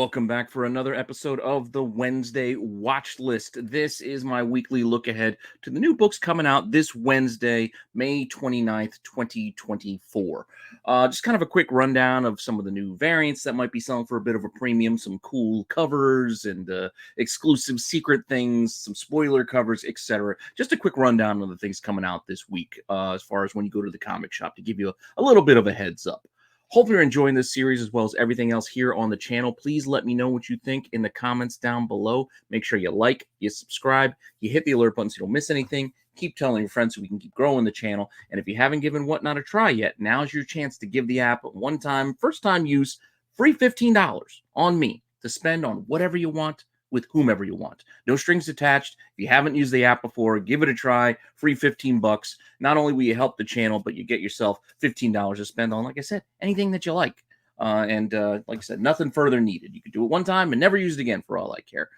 welcome back for another episode of the Wednesday Watch List. This is my weekly look ahead to the new books coming out this Wednesday, May 29th, 2024. Just kind of a quick rundown of some of the new variants that might be selling for a bit of a premium, some cool covers and exclusive secret things, some spoiler covers, etc. Just a quick rundown of the things coming out this week as far as when you go to the comic shop to give you a little bit of a heads up. Hope you're enjoying this series as well as everything else here on the channel. Please let me know what you think in the comments down below. Make sure you like, you subscribe, you hit the alert button so you don't miss anything. Keep telling your friends so we can keep growing the channel. And if you haven't given Whatnot a try yet, now's your chance to give the app a one-time, first-time use, free $15 on me to spend on whatever you want with whomever you want. No strings attached. If you haven't used the app before, give it a try. Free 15 bucks. Not only will you help the channel, but you get yourself $15 to spend on, like I said, anything that you like. Like I said, nothing further needed. You can do it one time and never use it again for all I care.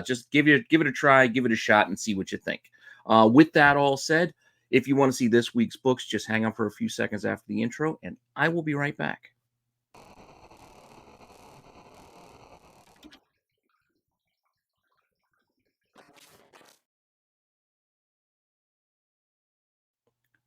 Just give it a try, give it a shot, and see what you think. With that all said, if you want to see this week's books, just hang on for a few seconds after the intro, and I will be right back.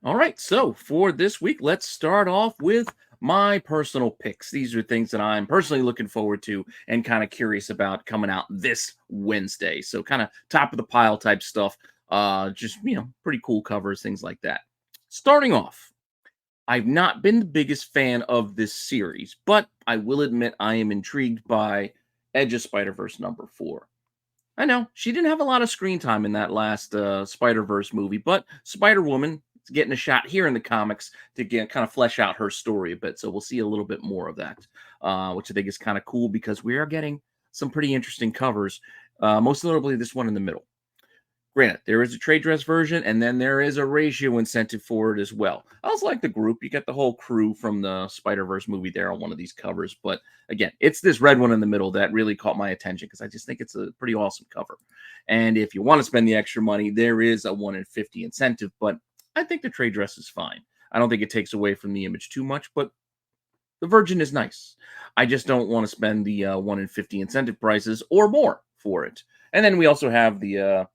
All right, so for this week, let's start off with my personal picks. These are things that I'm personally looking forward to and kind of curious about coming out this Wednesday. So kind of top of the pile type stuff. Just, pretty cool covers, things like that. Starting off, I've not been the biggest fan of this series, but I will admit I am intrigued by Edge of Spider-Verse #4. I know she didn't have a lot of screen time in that last Spider-Verse movie, but Spider-Woman is getting a shot here in the comics to kind of flesh out her story a bit. So we'll see a little bit more of that, which I think is kind of cool because we are getting some pretty interesting covers, most notably this one in the middle. Granted, there is a trade dress version, and then there is a ratio incentive for it as well. I also like the group. You get the whole crew from the Spider-Verse movie there on one of these covers. But again, it's this red one in the middle that really caught my attention because I just think it's a pretty awesome cover. And if you want to spend the extra money, there is a 1 in 50 incentive, but I think the trade dress is fine. I don't think it takes away from the image too much, but the Virgin is nice. I just don't want to spend the 1 in 50 incentive prices or more for it. And then we also have the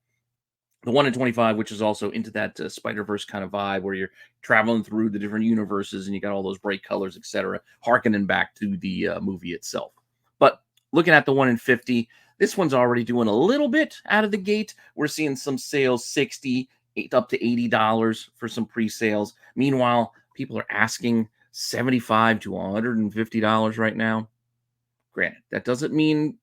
1 in 25, which is also into that Spider-Verse kind of vibe where you're traveling through the different universes and you got all those bright colors, etc., harkening back to the movie itself. But looking at the 1 in 50, this one's already doing a little bit out of the gate. We're seeing some sales $60 up to $80 for some pre-sales. Meanwhile, people are asking $75 to $150 right now. Granted, that doesn't mean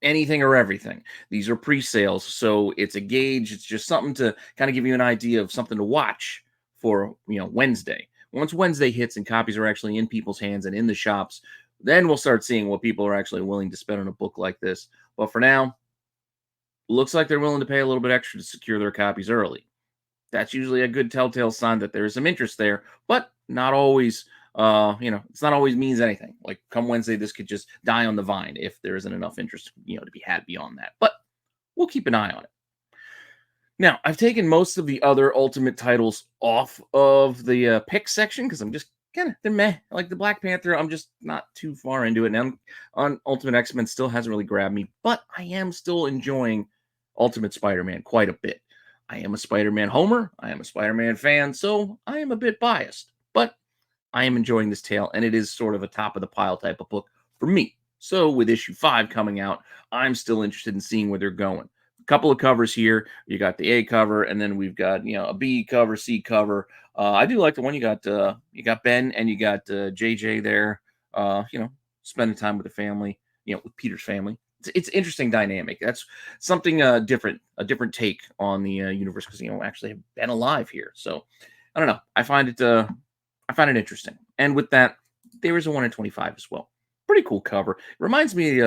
anything or everything. These are pre-sales, so it's a gauge. It's just something to kind of give you an idea of something to watch for, Wednesday. Once Wednesday hits and copies are actually in people's hands and in the shops, then we'll start seeing what people are actually willing to spend on a book like this. But for now, looks like they're willing to pay a little bit extra to secure their copies early. That's usually a good telltale sign that there is some interest there, but not always. It's not always means anything. Like come Wednesday, this could just die on the vine if there isn't enough interest, to be had beyond that. But we'll keep an eye on it. Now, I've taken most of the other Ultimate titles off of the pick section because I'm just they're meh. Like the Black Panther, I'm just not too far into it. Now, on Ultimate X-Men still hasn't really grabbed me, but I am still enjoying Ultimate Spider-Man quite a bit. I am a Spider-Man homer. I am a Spider-Man fan, so I am a bit biased. But I am enjoying this tale, and it is sort of a top-of-the-pile type of book for me. So with issue 5 coming out, I'm still interested in seeing where they're going. A couple of covers here. You got the A cover, and then we've got, a B cover, C cover. I do like the one you got Ben and you got JJ there, spending time with the family, with Peter's family. It's interesting dynamic. That's something different, a different take on the universe because, actually have been alive here. So I don't know. I find it interesting. And with that, there is a 1 in 25 as well. Pretty cool cover. Reminds me,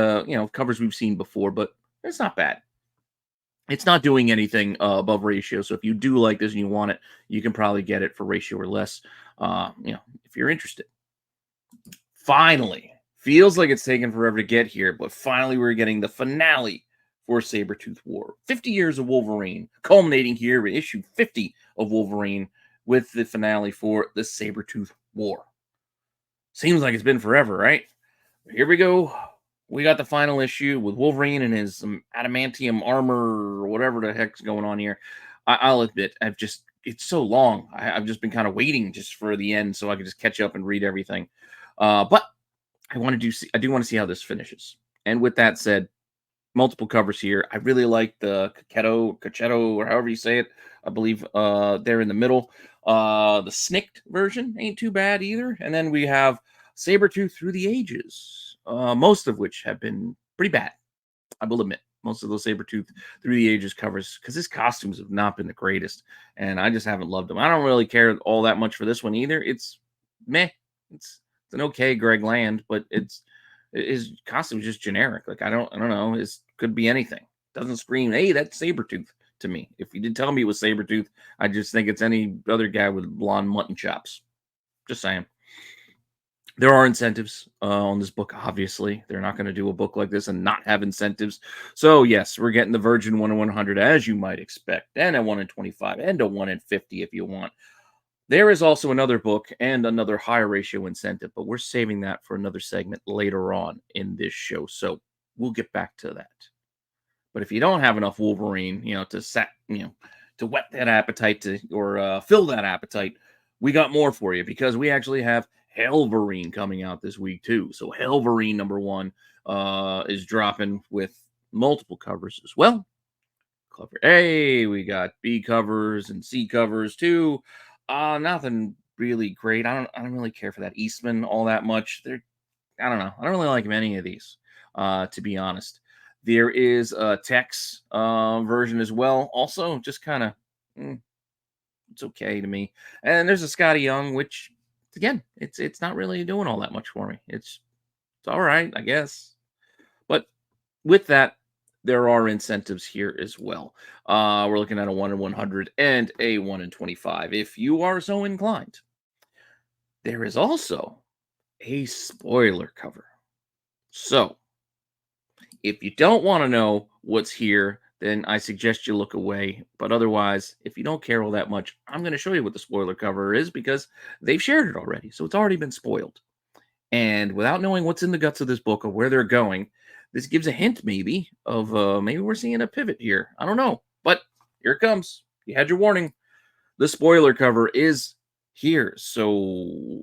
covers we've seen before, but it's not bad. It's not doing anything above ratio. So if you do like this and you want it, you can probably get it for ratio or less, if you're interested. Finally, feels like it's taken forever to get here, but finally we're getting the finale for Sabretooth War. 50 years of Wolverine, culminating here with issue 50 of Wolverine, with the finale for the Sabretooth War. Seems like it's been forever, right? Here we go. we got the final issue with Wolverine and his adamantium armor or whatever the heck's going on here. I'll admit, it's so long. I've just been kind of waiting just for the end so I could just catch up and read everything. But I do want to see how this finishes. And with that said, multiple covers here. I really like the Cachetto, or however you say it. I believe they're in the middle. The Snicked version ain't too bad either. And then we have Sabretooth Through the Ages, most of which have been pretty bad. I will admit, most of those Sabretooth Through the Ages covers, because his costumes have not been the greatest, and I just haven't loved them. I don't really care all that much for this one either. It's meh. It's an okay Greg Land, but his costume's just generic. Like I don't know. It could be anything. Doesn't scream, hey, that's Sabretooth to me. If you did tell me it was Sabretooth, I just think it's any other guy with blonde mutton chops. Just saying. There are incentives on this book, obviously. They're not going to do a book like this and not have incentives. So, yes, we're getting the Virgin 1 in 100, as you might expect, and a 1 in 25, and a 1 in 50 if you want. There is also another book and another high ratio incentive, but we're saving that for another segment later on in this show. So, we'll get back to that. But if you don't have enough Wolverine, to whet that appetite or fill that appetite, we got more for you because we actually have Helverine coming out this week too. So Helverine #1 is dropping with multiple covers as well. Cover A, we got B covers and C covers too. Nothing really great. I don't really care for that Eastman all that much. I don't know. I don't really like any of these, to be honest. There is a Tex version as well. Also, just kind of, it's okay to me. And there's a Scotty Young, which again, it's not really doing all that much for me. It's all right, I guess. But with that, there are incentives here as well. We're looking at a 1 in 100 and a 1 in 25, if you are so inclined. There is also a spoiler cover. So, if you don't want to know what's here, then I suggest you look away. But otherwise, if you don't care all that much, I'm going to show you what the spoiler cover is because they've shared it already. So it's already been spoiled. And without knowing what's in the guts of this book or where they're going, this gives a hint maybe of maybe we're seeing a pivot here. I don't know. But here it comes. You had your warning. The spoiler cover is here. So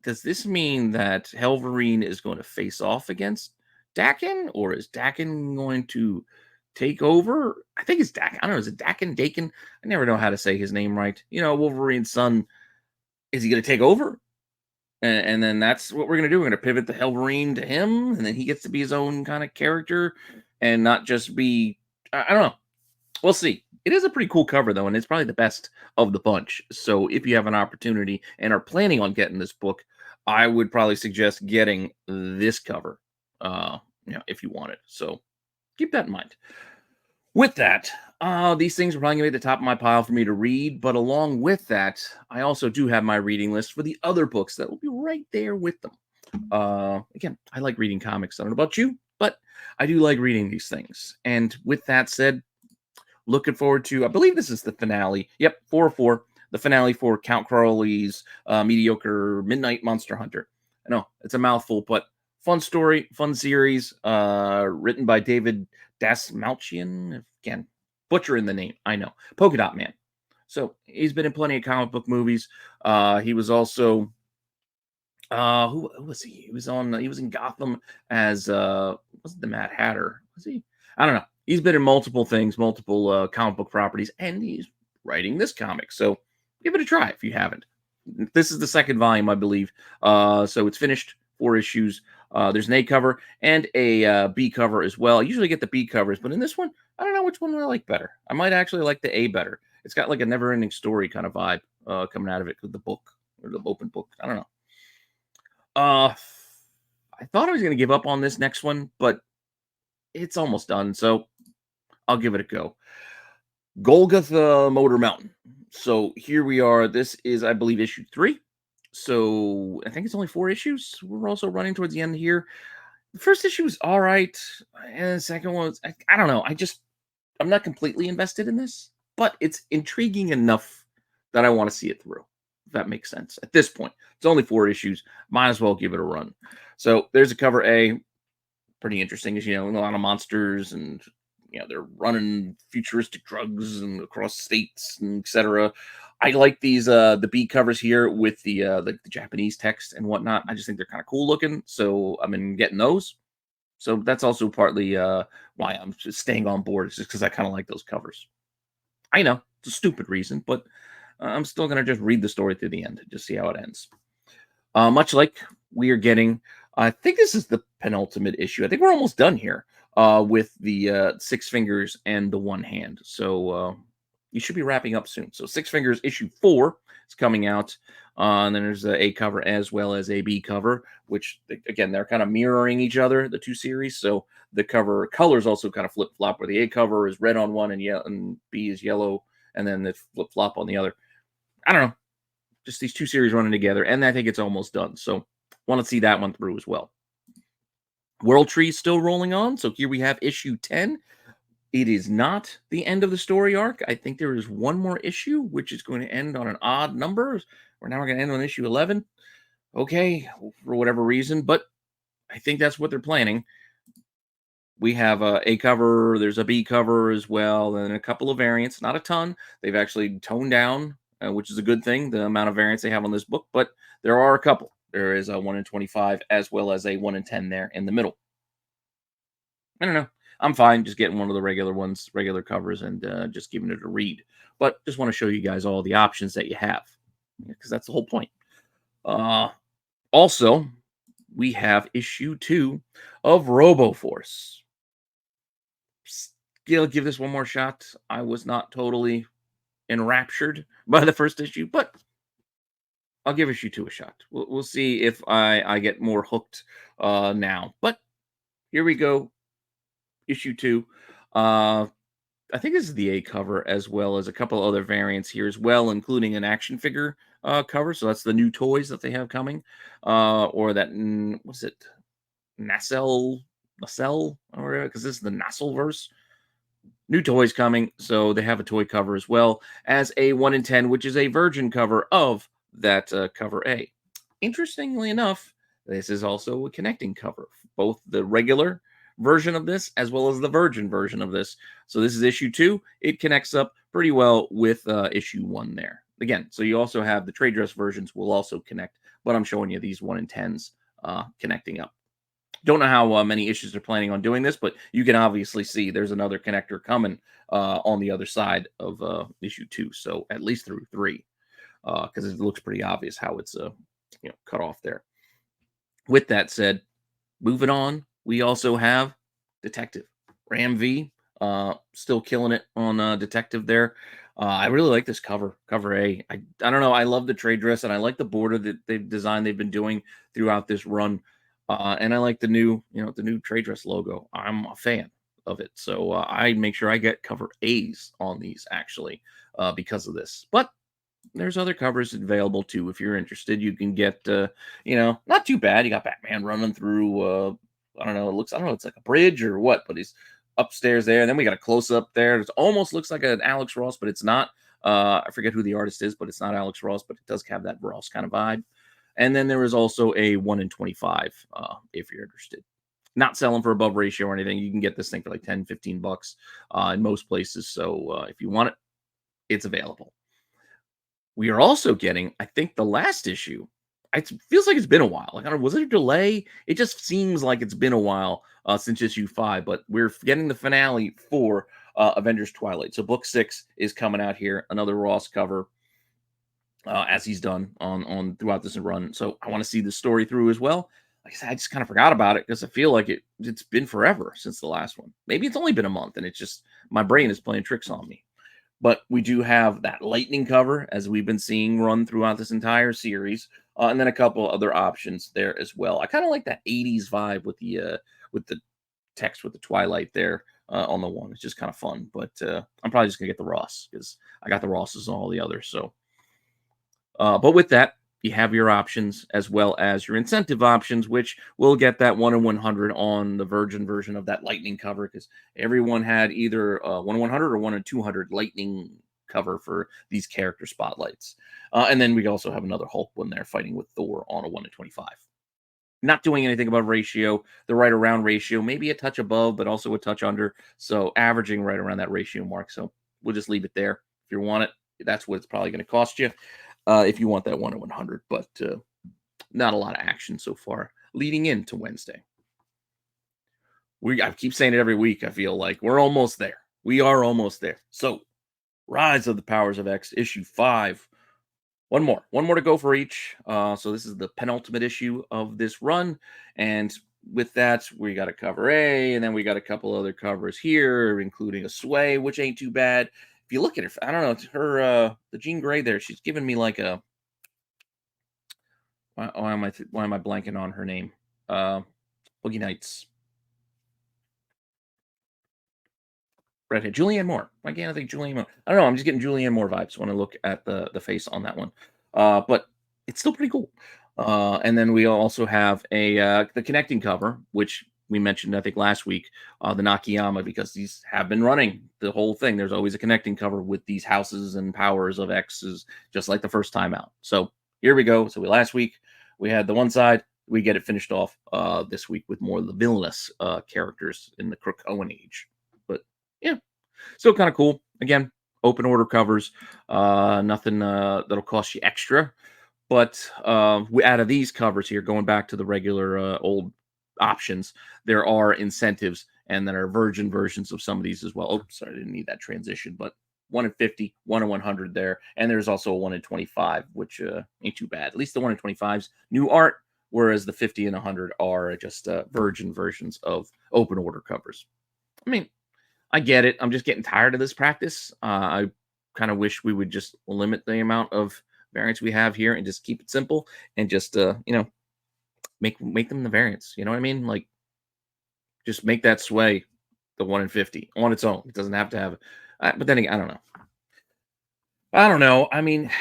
does this mean that Helverine is going to face off against Dakin, or is Dakin going to take over? I think it's Dakin. I don't know. Is it Dakin? Dakin? I never know how to say his name right. Wolverine's son. Is he going to take over? And then that's what we're going to do. We're going to pivot the Helverine to him, and then he gets to be his own kind of character and not just be. I don't know. We'll see. It is a pretty cool cover, though, and it's probably the best of the bunch. So if you have an opportunity and are planning on getting this book, I would probably suggest getting this cover, if you want it. So keep that in mind. With that, these things are probably going to be at the top of my pile for me to read. But along with that, I also do have my reading list for the other books that will be right there with them. Again, I like reading comics. I don't know about you, but I do like reading these things. And with that said, looking forward to, I believe this is the finale. Yep, 404, the finale for Count Crowley's mediocre Midnight Monster Hunter. I know, it's a mouthful, but fun story, fun series, written by David Dasmalchian. Again, butchering the name, I know. Polka Dot Man. So he's been in plenty of comic book movies. He was also, who was he? He was in Gotham as, wasn't the Mad Hatter? Was he? I don't know. He's been in multiple things, multiple comic book properties, and he's writing this comic. So give it a try if you haven't. This is the second volume, I believe. So it's finished, 4 issues. There's an A cover and a B cover as well. I usually get the B covers, but in this one, I don't know which one I like better. I might actually like the A better. It's got like a never-ending story kind of vibe coming out of it with the book or the open book. I don't know. I thought I was going to give up on this next one, but it's almost done, so I'll give it a go. Golgotha Motor Mountain. So here we are. This is, I believe, issue 3. So I think it's only 4 issues. We're also running towards the end here. The first issue was all right, and the second one was, I don't know. I'm not completely invested in this, but it's intriguing enough that I want to see it through, if that makes sense. At this point, it's only 4 issues. Might as well give it a run. So there's a cover A. pretty interesting. Is a lot of monsters and they're running futuristic drugs and across states and etc. I like these the B covers here with the Japanese text and whatnot. I just think they're kind of cool looking, so I've been getting those. So that's also partly why I'm just staying on board. It's just because I kind of like those covers. I know it's a stupid reason, but I'm still gonna just read the story to the end, just see how it ends. Much like we are getting, I think this is the penultimate issue. I think we're almost done here with the Six Fingers and the One Hand. So you should be wrapping up soon. So Six Fingers issue 4 is coming out. And then there's a cover as well as a B cover, which again they're kind of mirroring each other, the two series. So the cover colors also kind of flip flop, where the A cover is red on one and B is yellow, and then the flip flop on the other. I don't know, just these two series running together, and I think it's almost done. So want to see that one through as well. World Tree is still rolling on. So here we have issue 10. It is not the end of the story arc. I think there is one more issue, which is going to end on an odd number. Now we're going to end on issue 11. Okay, for whatever reason, but I think that's what they're planning. We have a cover, there's a B cover as well, and a couple of variants. Not a ton. They've actually toned down, which is a good thing, the amount of variants they have on this book, but there are a couple. There is a 1 in 25 as well as a 1 in 10 there in the middle. I don't know. I'm fine just getting one of the regular ones, regular covers, and just giving it a read. But just want to show you guys all the options that you have, because that's the whole point. Also, we have issue 2 of RoboForce. Still give this one more shot. I was not totally enraptured by the first issue, but I'll give issue 2 a shot. We'll see if I get more hooked now. But here we go. Issue 2. I think this is the A cover as well as a couple other variants here as well, including an action figure cover. So that's the new toys that they have coming. Or that, what's it? Nacelle? Or because this is the Nassleverse. New toys coming. So they have a toy cover as well as a 1 in 10, which is a virgin cover of that cover A. Interestingly enough, this is also a connecting cover, both the regular version of this as well as the virgin version of this. So this is issue 2. It connects up pretty well with issue 1 there. Again, so you also have the trade dress versions will also connect, but I'm showing you these 1 in 10s connecting up. Don't know how many issues they're planning on doing this, but you can obviously see there's another connector coming on the other side of issue 2. So at least through 3, because it looks pretty obvious how it's cut off there. With that said, moving on, we also have Detective Ram V, still killing it on Detective there. I really like this cover A. I don't know. I love the trade dress, and I like the border that they've been doing throughout this run. And I like the new trade dress logo. I'm a fan of it. So I make sure I get cover A's on these actually because of this. But there's other covers available too. If you're interested, you can get, not too bad. You got Batman running through, I don't know, it's like a bridge or what, but he's upstairs there. And then we got a close up there. It almost looks like an Alex Ross, but it's not. I forget who the artist is, but it's not Alex Ross, but it does have that Ross kind of vibe. And then there is also a 1 in 25 if you're interested. Not selling for above ratio or anything. You can get this thing for like 10, 15 bucks in most places. So if you want it, it's available. We are also getting, I think, the last issue. It feels like it's been a while. Like, I don't know, was it a delay? It just seems like it's been a while since issue 5, but we're getting the finale for Avengers Twilight. So book 6 is coming out here. Another Ross cover. As he's done on throughout this run. So I want to see the story through as well. Like I said, I just kind of forgot about it because I feel like it's been forever since the last one. Maybe it's only been a month and it's just my brain is playing tricks on me. But we do have that lightning cover as we've been seeing run throughout this entire series, and then a couple other options there as well. I kind of like that 80s vibe with the text with the Twilight there on the one. It's just kind of fun. But I'm probably just gonna get the Ross because I got the Rosses on all the others. So. But with that, you have your options as well as your incentive options, which will get that 1 in 100 on the Virgin version of that Lightning cover because everyone had either 1 in 100 or 1 in 200 Lightning cover for these character spotlights. And then we also have another Hulk one there fighting with Thor on a 1 in 25. not doing anything above ratio, the right around ratio, maybe a touch above, but also a touch under. So averaging right around that ratio mark. So we'll just leave it there. If you want it, that's what it's probably going to cost you. If you want that 1 to 100, but not a lot of action so far leading into Wednesday. I keep saying it every week. I feel like we're almost there. We are almost there. So, Rise of the Powers of X, issue 5. One more to go for each. So this is the penultimate issue of this run, and with that, we got a cover A, and then we got a couple other covers here, including a Sway, which ain't too bad. If you look at her, I don't know, it's her, the Jean Grey there. She's giving me like a. Why am I blanking on her name? Boogie Nights. Redhead, Julianne Moore. Why can't I think Julianne Moore? I don't know. I'm just getting Julianne Moore vibes when I look at the face on that one. But it's still pretty cool. And then we also have the connecting cover, which we mentioned I think last week, the Nakayama, because these have been running the whole thing. There's always a connecting cover with these houses and powers of X's, just like the first time out. So here we go. So last week we had the one side. We get it finished off this week with more of the villainous characters in the Krakoan age. But yeah, still kind of cool. Again, open order covers, nothing that'll cost you extra. But out of these covers here, going back to the regular old options, there are incentives, and there are virgin versions of some of these as well. Oh, sorry, I didn't need that transition, but 1 in 50, 1 in 100 there. And there's also a 1 in 25, which ain't too bad. At least the 1 in 25's new art, whereas the 50 and 100 are just virgin versions of open order covers. I mean, I get it. I'm just getting tired of this practice. I kind of wish we would just limit the amount of variants we have here and just keep it simple and just make them the variants. You know what I mean? Like, just make that Sway the 1 in 50 on its own. It doesn't have to have. But then again, I don't know. I don't know. I mean,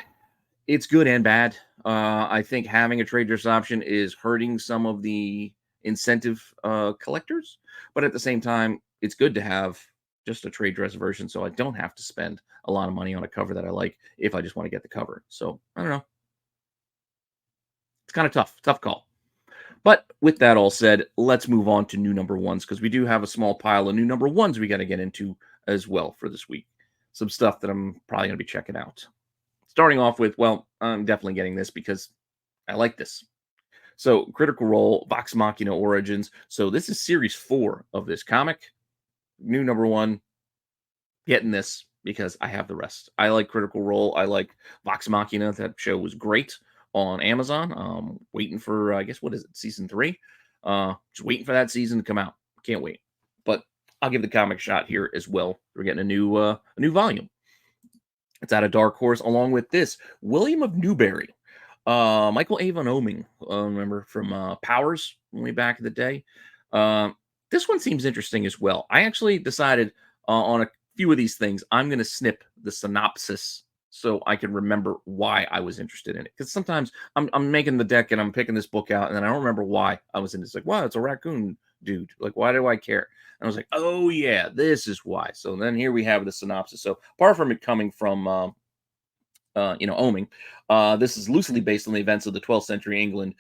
it's good and bad. I think having a trade dress option is hurting some of the incentive collectors, but at the same time, it's good to have just a trade dress version, so I don't have to spend a lot of money on a cover that I like if I just want to get the cover. So I don't know. It's kind of tough call. But with that all said, let's move on to new number ones, because we do have a small pile of new number ones we got to get into as well for this week. Some stuff that I'm probably going to be checking out. Starting off with, well, I'm definitely getting this because I like this. So, Critical Role, Vox Machina Origins. So, this is series 4 of this comic. New number 1. Getting this because I have the rest. I like Critical Role. I like Vox Machina. That show was great on Amazon. Waiting for, I guess, what is it, season 3? Just waiting for that season to come out. Can't wait. But I'll give the comic a shot here as well. We're getting a new volume. It's out of Dark Horse, along with this William of Newbury, Michael Avon Oeming, remember from Powers way back in the day. This one seems interesting as well. I actually decided on a few of these things, I'm going to snip the synopsis so I can remember why I was interested in it. Because sometimes I'm making the deck and I'm picking this book out, and then I don't remember why I was in it. It's like, wow, it's a raccoon dude. Like, why do I care? And I was like, oh, yeah, this is why. So then here we have the synopsis. So apart from it coming from, Oeming, this is loosely based on the events of the 12th century England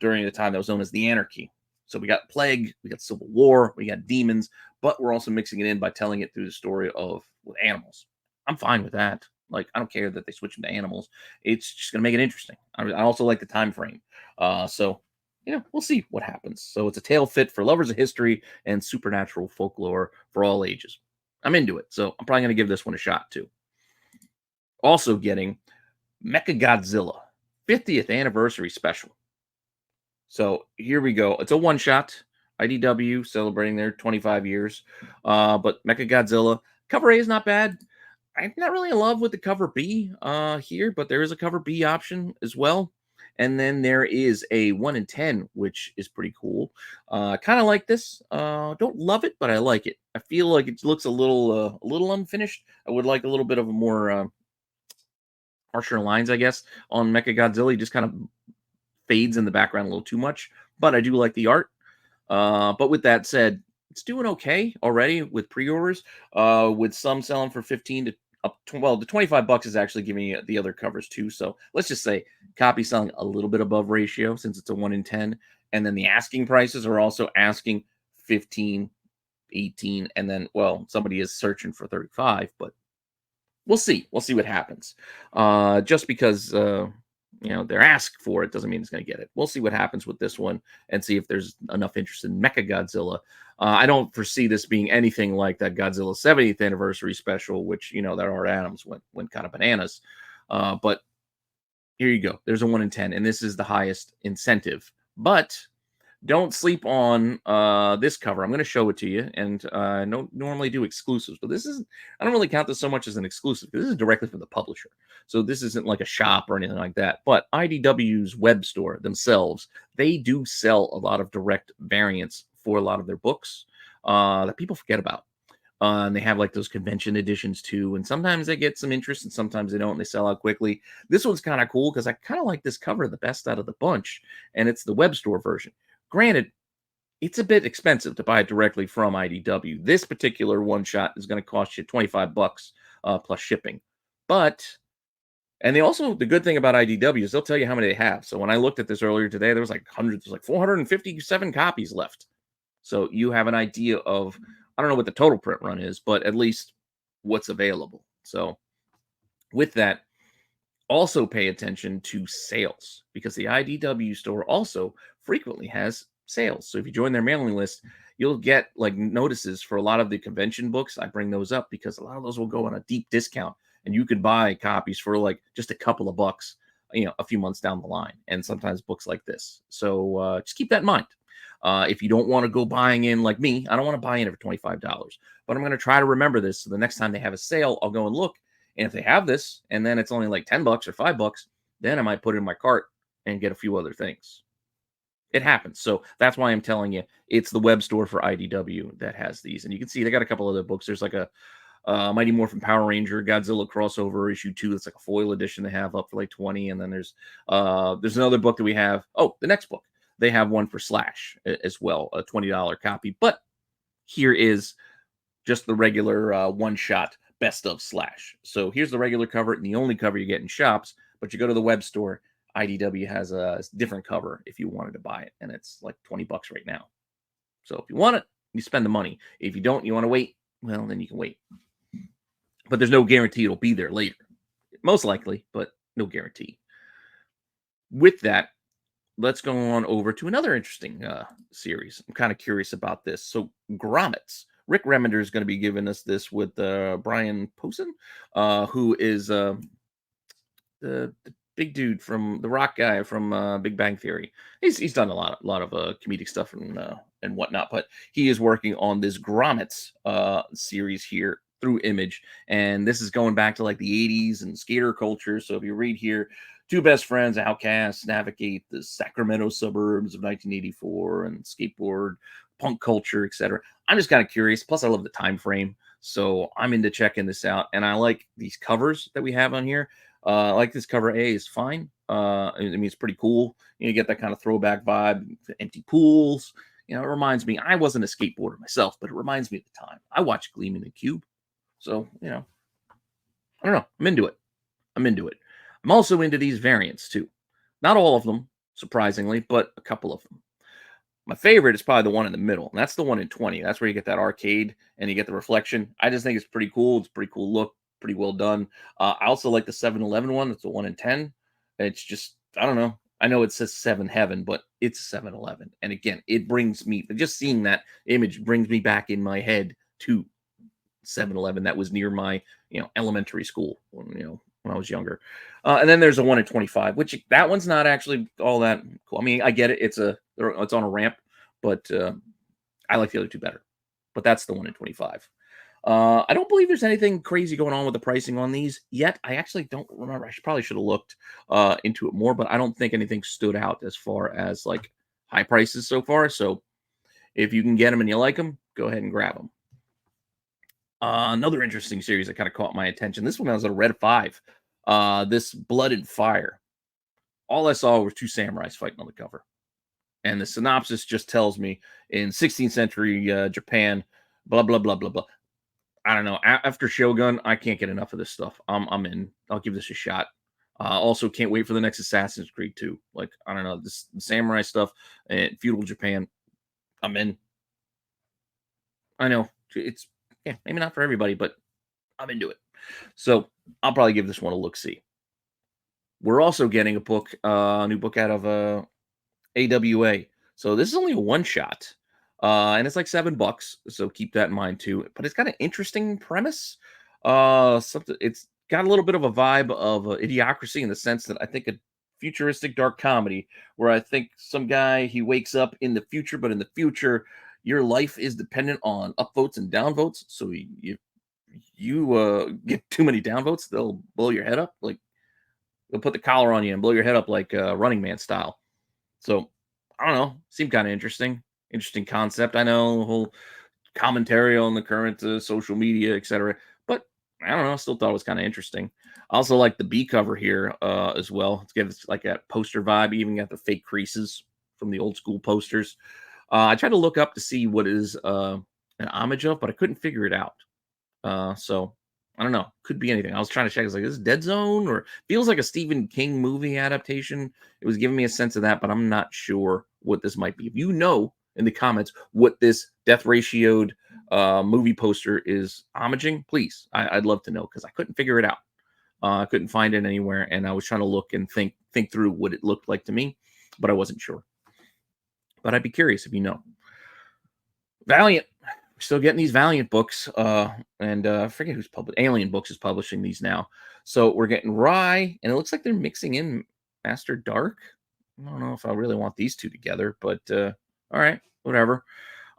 during the time that was known as the Anarchy. So we got plague, we got civil war, we got demons, but we're also mixing it in by telling it through the story of with animals. I'm fine with that. Like, I don't care that they switch into animals. It's just going to make it interesting. I also like the time frame. So we'll see what happens. So it's a tale fit for lovers of history and supernatural folklore for all ages. I'm into it. So I'm probably going to give this one a shot too. Also getting Mechagodzilla 50th anniversary special. So here we go. It's a one-shot. IDW celebrating their 25 years. But Mechagodzilla. Cover A is not bad. I'm not really in love with the cover B here, but there is a cover B option as well. And then there is a 1 in 10, which is pretty cool. Kind of like this. Don't love it, but I like it. I feel like it looks a little unfinished. I would like a little bit of a more harsher lines, I guess, on Mechagodzilla. He just kind of fades in the background a little too much, but I do like the art. But with that said, it's doing okay already with pre-orders, with some selling for 15 to up to, well, the $25 is actually giving the other covers too. So let's just say copy selling a little bit above ratio since it's a 1 in 10, And then the asking prices are also asking 15, 18, and then, well, somebody is searching for 35, but we'll see. We'll see what happens. Just because they're asked for it doesn't mean it's going to get it. We'll see what happens with this one and see if there's enough interest in Mecha Godzilla. I don't foresee this being anything like that Godzilla 70th anniversary special, which that Art Adams went kind of bananas. But here you go. There's a 1 in 10, and this is the highest incentive. But don't sleep on this cover. I'm going to show it to you, and I don't normally do exclusives, but I don't really count this so much as an exclusive because this is directly from the publisher. So this isn't like a shop or anything like that. But IDW's web store themselves, they do sell a lot of direct variants for a lot of their books that people forget about. And they have like those convention editions too. And sometimes they get some interest and sometimes they don't. And they sell out quickly. This one's kind of cool because I kind of like this cover the best out of the bunch. And it's the web store version. Granted, it's a bit expensive to buy it directly from IDW. This particular one shot is going to cost you $25 plus shipping. And the good thing about IDW is they'll tell you how many they have. So when I looked at this earlier today, there was like hundreds, there's like 457 copies left. So you have an idea of, I don't know what the total print run is, but at least what's available. So with that, also pay attention to sales because the IDW store also frequently has sales. So if you join their mailing list, you'll get like notices for a lot of the convention books. I bring those up because a lot of those will go on a deep discount and you could buy copies for like just a couple of bucks, a few months down the line. And sometimes books like this. So just keep that in mind. If you don't want to go buying in like me, I don't want to buy in for $25, but I'm going to try to remember this. So the next time they have a sale, I'll go and look. And if they have this and then it's only like $10 or $5, then I might put it in my cart and get a few other things. It happens. So that's why I'm telling you, it's the web store for IDW that has these. And you can see they got a couple other books. There's like a Mighty Morphin Power Ranger Godzilla crossover issue 2. It's like a foil edition they have up for like 20. And then there's another book that we have. Oh, the next book. They have one for Slash as well, a $20 copy. But here is just the regular one-shot best of Slash. So here's the regular cover and the only cover you get in shops. But you go to the web store, IDW has a different cover if you wanted to buy it. And it's like $20 right now. So if you want it, you spend the money. If you don't, you want to wait, well, then you can wait. But there's no guarantee it'll be there later. Most likely, but no guarantee. With that, let's go on over to another interesting series. I'm kind of curious about this. So Grommets. Rick Remender is going to be giving us this with Brian Posehn, who is the big dude from the rock guy from Big Bang Theory. He's done a lot of comedic stuff and whatnot, but he is working on this Grommets series here through Image, and this is going back to like the 80s and skater culture. So if you read here, two best friends, outcasts, navigate the Sacramento suburbs of 1984 and skateboard, punk culture, etc. I'm just kind of curious. Plus, I love the time frame, so I'm into checking this out. And I like these covers that we have on here. I like this cover. A is fine. I mean, it's pretty cool. You get that kind of throwback vibe. Empty pools. It reminds me. I wasn't a skateboarder myself, but it reminds me of the time. I watched Gleaming the Cube, so I don't know. I'm into it. I'm also into these variants too. Not all of them, surprisingly, but a couple of them. My favorite is probably the one in the middle, and that's the one in 20. That's where you get that arcade and you get the reflection. I just think it's pretty cool. It's a pretty cool look, pretty well done. I also like the 7-Eleven one. It's the 1 in 10. It's just, I don't know. I know it says 7 Heaven, but it's 7-Eleven. And again, it brings me, just seeing that image brings me back in my head to 7-Eleven that was near my, elementary school when I was younger. And then there's a 1 in 25, which that one's not actually all that cool. I mean, I get it. It's on a ramp, but I like the other two better. But that's the 1 in 25. I don't believe there's anything crazy going on with the pricing on these yet. I actually don't remember. I probably should have looked into it more, but I don't think anything stood out as far as like high prices so far. So if you can get them and you like them, go ahead and grab them. Another interesting series that kind of caught my attention. This one was a Red 5. This Blood and Fire. All I saw were two samurais fighting on the cover. And the synopsis just tells me in 16th century Japan, blah, blah, blah, blah, blah. I don't know. After Shogun, I can't get enough of this stuff. I'm in. I'll give this a shot. Also, can't wait for the next Assassin's Creed 2. Like, I don't know, this samurai stuff and feudal Japan. I'm in. I know it's yeah, maybe not for everybody, but I'm into it. So I'll probably give this one a look. See, we're also getting a book, a new book out of AWA. So this is only a one shot, and it's like $7. So keep that in mind too. But it's got an interesting premise. Something it's got a little bit of a vibe of Idiocracy in the sense that I think a futuristic dark comedy where I think some guy he wakes up in the future, but in the future your life is dependent on upvotes and downvotes. So you get too many downvotes, they'll blow your head up. Like they'll put the collar on you and blow your head up like Running Man style. So I don't know. Seemed kind of interesting. Interesting concept. I know whole commentary on the current social media, etc. But I don't know. I still thought it was kind of interesting. I also like the B cover here as well. It's gives like a poster vibe, even got the fake creases from the old school posters. I tried to look up to see what is an homage of, but I couldn't figure it out. So I don't know. Could be anything. I was trying to check. I was like, is this Dead Zone or feels like a Stephen King movie adaptation? It was giving me a sense of that, but I'm not sure what this might be. If you know in the comments what this death ratioed movie poster is homaging, please. I'd love to know because I couldn't figure it out. I couldn't find it anywhere, and I was trying to look and think through what it looked like to me, but I wasn't sure. But I'd be curious if you know. Valiant. We're still getting these Valiant books, and I forget who's publishing. Alien Books is publishing these now. So we're getting Rye, and it looks like they're mixing in Master Dark. I don't know if I really want these two together, but all right, whatever.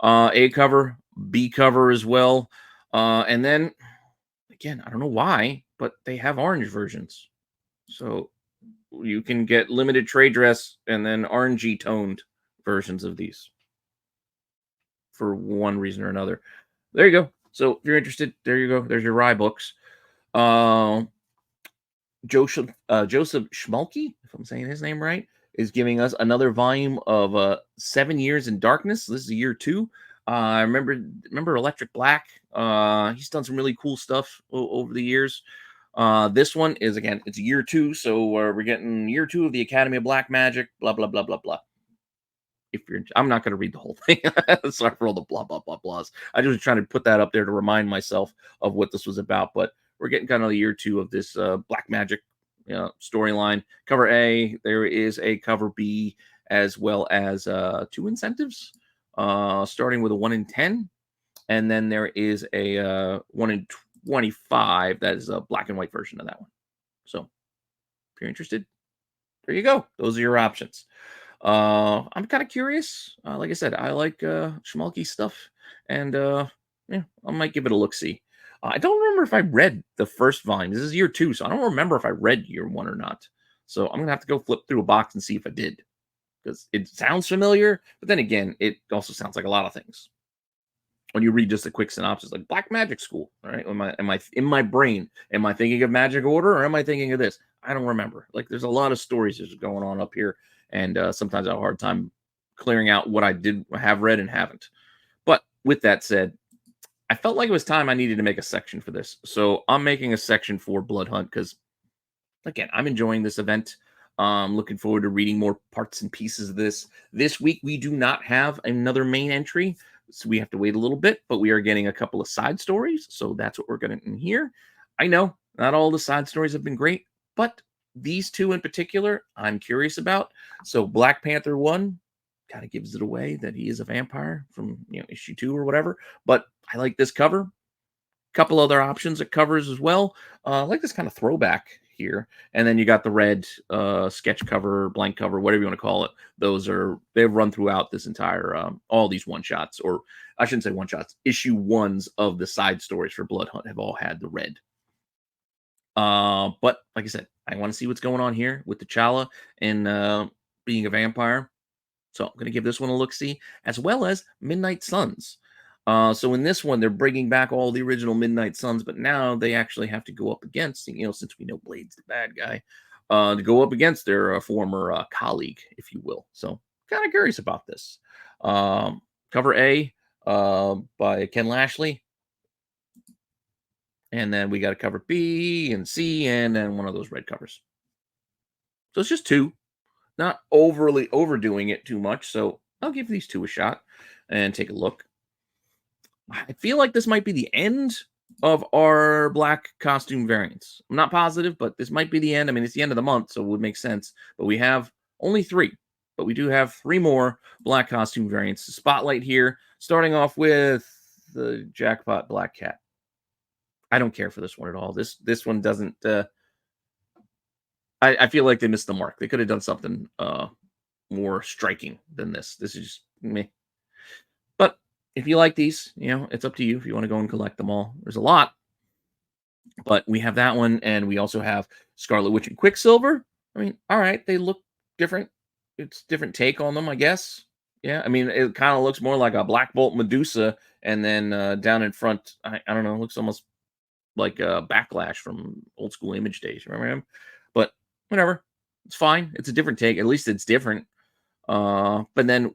A cover, B cover as well, and then again, I don't know why, but they have orange versions, so you can get limited trade dress and then orangey toned versions of these for one reason or another. There you go. So if you're interested, there you go. There's your Rye books. Uh, Joseph Schmalke, if I'm saying his name right, is giving us another volume of 7 Years in Darkness. This is year 2. I remember Electric Black. He's done some really cool stuff over the years. This one is again, it's year 2, so we're getting year 2 of the Academy of Black Magic. Blah blah blah blah blah. If you're, I'm not going to read the whole thing. Sorry for all the blah blah blah blahs. I just was trying to put that up there to remind myself of what this was about. But we're getting kind of the year 2 of this Black Magic storyline. Cover A, there is a cover B, as well as 2 incentives, starting with a 1 in 10, and then there is a 1 in 25. That is a black and white version of that one. So if you're interested, there you go. Those are your options. I'm kind of curious. Like I said, I like schmalky stuff, and yeah, I might give it a look. See, I don't remember if I read the first volume. This is year 2, so I don't remember if I read year 1 or not. So I'm gonna have to go flip through a box and see if I did, because it sounds familiar, but then again, it also sounds like a lot of things. When you read just a quick synopsis, like Black Magic School, all right? Am I in my brain? Am I thinking of Magic Order or am I thinking of this? I don't remember. Like, there's a lot of stories that's going on up here, and sometimes I have a hard time clearing out what I did have read and haven't. But with that said, I felt like it was time I needed to make a section for this, so I'm making a section for Blood Hunt because, again, I'm enjoying this event. Looking forward to reading more parts and pieces of this. This week we do not have another main entry, so we have to wait a little bit, but we are getting a couple of side stories, so that's what we're going to hear. I know not all the side stories have been great, but these 2 in particular, I'm curious about. So Black Panther 1 kind of gives it away that he is a vampire from issue 2 or whatever, but I like this cover. Couple other options at covers as well. I like this kind of throwback here, and then you got the red sketch cover, blank cover, whatever you want to call it. They've run throughout this entire all these one shots, or I shouldn't say one shots, issue 1s of the side stories for Blood Hunt have all had the red. But like I said, I want to see what's going on here with T'Challa and being a vampire. So I'm going to give this one a look-see, as well as Midnight Suns. So in this one, they're bringing back all the original Midnight Suns, but now they actually have to go up against, since we know Blade's the bad guy, to go up against their former colleague, if you will. So kind of curious about this. Cover A by Ken Lashley. And then we got a cover B and C, and then one of those red covers. So it's just two, not overly overdoing it too much. So I'll give these two a shot and take a look. I feel like this might be the end of our black costume variants. I'm not positive, but this might be the end. I mean, it's the end of the month, so it would make sense. But we have only three, but we do have three more black costume variants. Spotlight here, starting off with the Jackpot Black Cat. I don't care for this one at all. This one doesn't. I feel like they missed the mark. They could have done something more striking than this. This is just me. But if you like these, it's up to you if you want to go and collect them all. There's a lot, but we have that one, and we also have Scarlet Witch and Quicksilver. I mean, all right, they look different. It's different take on them, I guess. Yeah, I mean, it kind of looks more like a Black Bolt Medusa, and then down in front, I don't know, it looks almost like a Backlash from old school Image days. Remember him? But whatever, it's fine. It's a different take. At least it's different. But then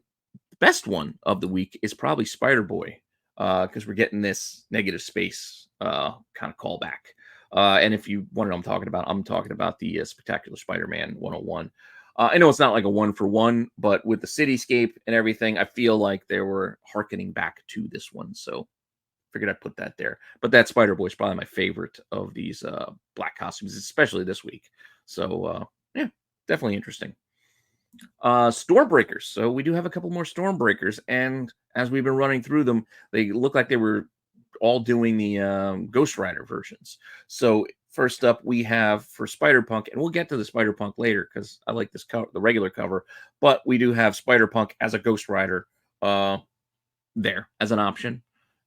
best one of the week is probably Spider Boy, because we're getting this negative space kind of callback. And if you want to know what I'm talking about the Spectacular Spider-Man 101. I know it's not like a one for one, but with the cityscape and everything, I feel like they were hearkening back to this one. So figured I'd put that there. But that Spider Boy is probably my favorite of these black costumes, especially this week. So yeah, definitely interesting. Stormbreakers. So we do have a couple more Stormbreakers, and as we've been running through them, they look like they were all doing the Ghost Rider versions. So first up, we have for Spider-Punk, and we'll get to the Spider-Punk later because I like this cover, the regular cover, but we do have Spider-Punk as a Ghost Rider there as an option,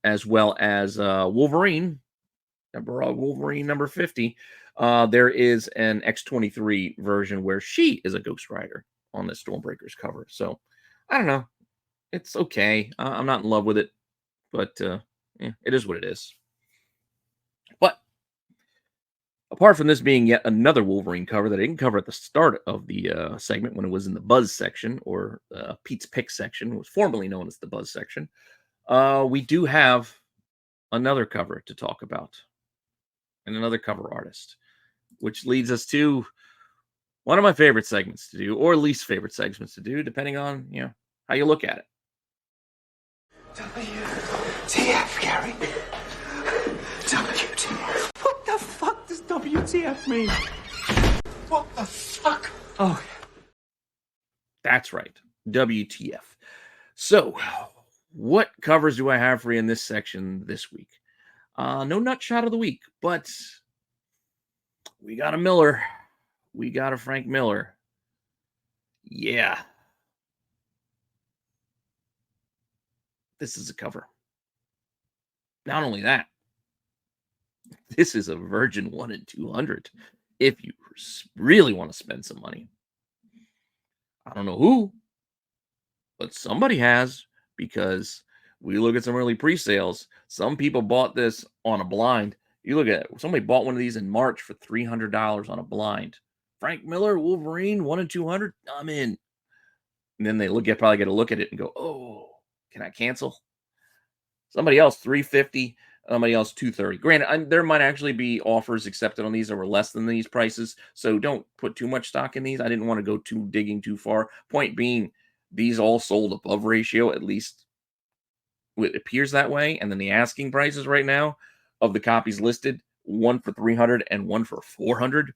as well as Wolverine number 50. There is an X-23 version where she is a Ghost Rider on the Stormbreakers cover. So I don't know. It's okay. I'm not in love with it, but yeah, it is what it is. But apart from this being yet another Wolverine cover that I didn't cover at the start of the segment when it was in the Buzz section, or Pete's Pick section, was formerly known as the Buzz section, we do have another cover to talk about and another cover artist, which leads us to one of my favorite segments to do, or least favorite segments to do, depending on how you look at it. WTF, Gary? WTF. What the fuck does WTF mean? What the fuck? Oh, that's right. WTF. So, what covers do I have for you in this section this week? No nut shot of the week, but we got a Miller. We got a Frank Miller. Yeah. This is a cover. Not only that, this is a Virgin 1 in 200 if you really want to spend some money. I don't know who, but somebody has, because we look at some early pre-sales. Some people bought this on a blind. You look at it, somebody bought one of these in March for $300 on a blind. Frank Miller, Wolverine, 1 in 200. I'm in. And then they probably get a look at it and go, "Oh, can I cancel?" Somebody else $350. Somebody else $230. Granted, there might actually be offers accepted on these that were less than these prices, so don't put too much stock in these. I didn't want to go digging too far. Point being, these all sold above ratio, at least it appears that way. And then the asking prices right now of the copies listed, one for 300 and one for 400.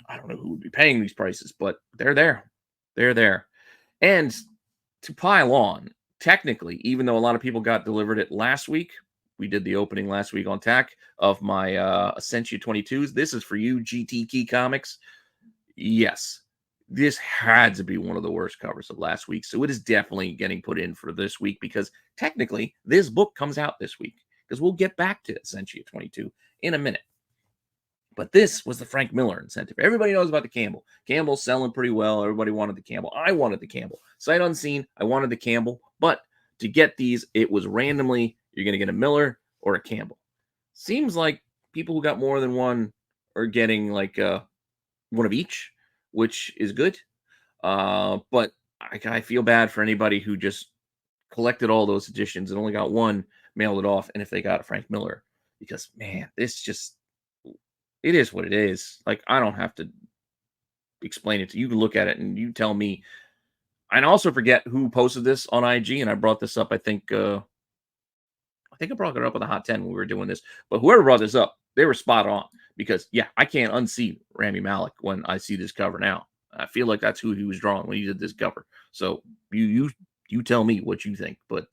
I don't know who would be paying these prices, but they're there. They're there. And to pile on, technically, even though a lot of people got delivered it last week, we did the opening last week on TAC of my Essentia 22s. This is for you, GT Key Comics. Yes, this had to be one of the worst covers of last week. So it is definitely getting put in for this week, because technically this book comes out this week, because we'll get back to Essentia 22 in a minute. But this was the Frank Miller incentive. Everybody knows about the Campbell. Campbell's selling pretty well. Everybody wanted the Campbell. I wanted the Campbell. Sight unseen, I wanted the Campbell. But to get these, it was randomly, you're going to get a Miller or a Campbell. Seems like people who got more than one are getting like one of each, which is good. But I feel bad for anybody who just collected all those editions and only got one, mailed it off, and if they got a Frank Miller. Because, man, this just... it is what it is. Like, I don't have to explain it to you. You can look at it and you tell me. I also forget who posted this on IG, and I brought this up. I think I brought it up on the Hot 10 when we were doing this. But whoever brought this up, they were spot on because yeah, I can't unsee Rami Malek when I see this cover now. I feel like that's who he was drawing when he did this cover. So you tell me what you think. But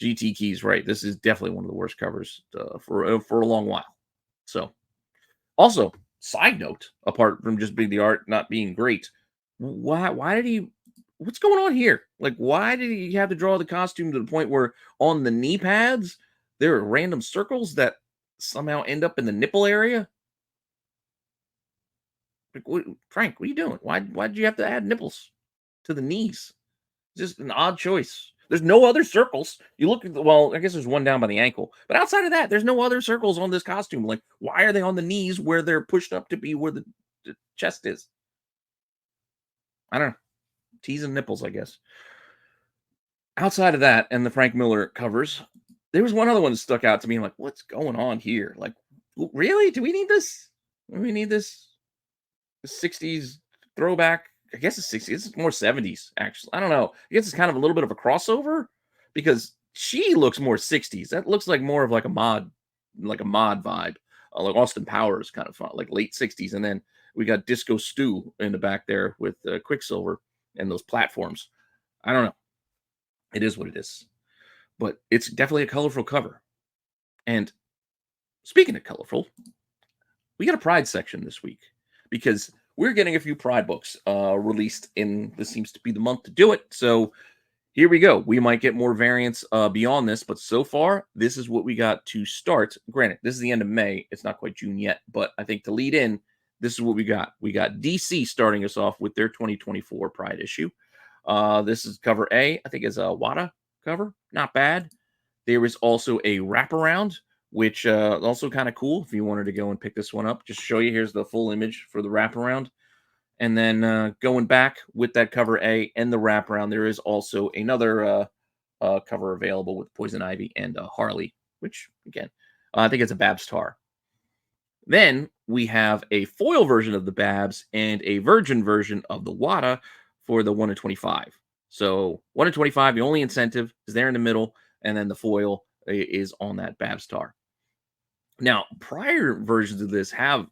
GT Key's right. This is definitely one of the worst covers for a long while. So also, side note, apart from just being the art not being great, why did he what's going on here? Like, why did he have to draw the costume to the point where on the knee pads there are random circles that somehow end up in the nipple area? Like, Frank, what are you doing? Why did you have to add nipples to the knees? Just an odd choice. There's no other circles. You look at well, I guess there's one down by the ankle, but outside of that, there's no other circles on this costume. Like, why are they on the knees where they're pushed up to be where the chest is? I don't know. T's and nipples, I guess. Outside of that and the Frank Miller covers, there was one other one that stuck out to me. I'm like, what's going on here? Like, really? Do we need this? Do we need this 60s throwback? I guess it's 60s. It's more 70s, actually. I don't know. I guess it's kind of a little bit of a crossover because she looks more 60s. That looks like more of like a mod vibe. Like Austin Powers kind of fun, like late 60s. And then we got Disco Stew in the back there with Quicksilver and those platforms. I don't know. It is what it is. But it's definitely a colorful cover. And speaking of colorful, we got a Pride section this week because we're getting a few Pride books released in this seems to be the month to do it. So here we go. We might get more variants beyond this, but so far, this is what we got to start. Granted, this is the end of May. It's not quite June yet, but I think to lead in, this is what we got. We got DC starting us off with their 2024 Pride issue. This is cover A. I think it's a Wada cover. Not bad. There is also a wraparound, which also kind of cool if you wanted to go and pick this one up. Just show you, here's the full image for the wraparound. And then going back with that cover A and the wraparound, there is also another cover available with Poison Ivy and Harley, which, again, I think it's a Babs Tar. Then we have a foil version of the Babs and a virgin version of the Wada for the 1 in 25. So 1 in 25, the only incentive is there in the middle, and then the foil is on that Babs Tar. Now, prior versions of this have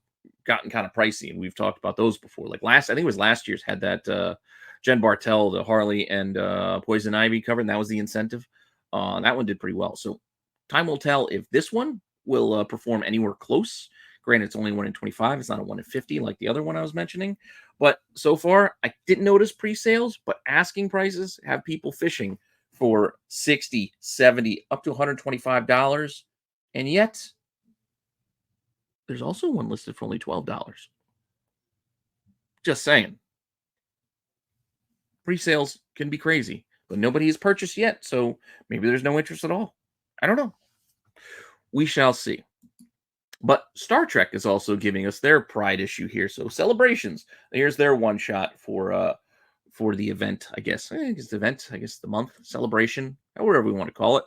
gotten kind of pricey, and we've talked about those before. Like I think it was last year's had that Jen Bartel, the Harley and Poison Ivy cover, and that was the incentive. That one did pretty well. So time will tell if this one will perform anywhere close. Granted, it's only 1 in 25. It's not a 1 in 50 like the other one I was mentioning. But so far, I didn't notice pre-sales, but asking prices have people fishing for $60, $70, up to $125. And yet, there's also one listed for only $12. Just saying. Pre-sales can be crazy, but nobody has purchased yet, so maybe there's no interest at all. I don't know. We shall see. But Star Trek is also giving us their Pride issue here. So Celebrations. Here's their one shot for the event, I guess. The month, celebration, whatever we want to call it.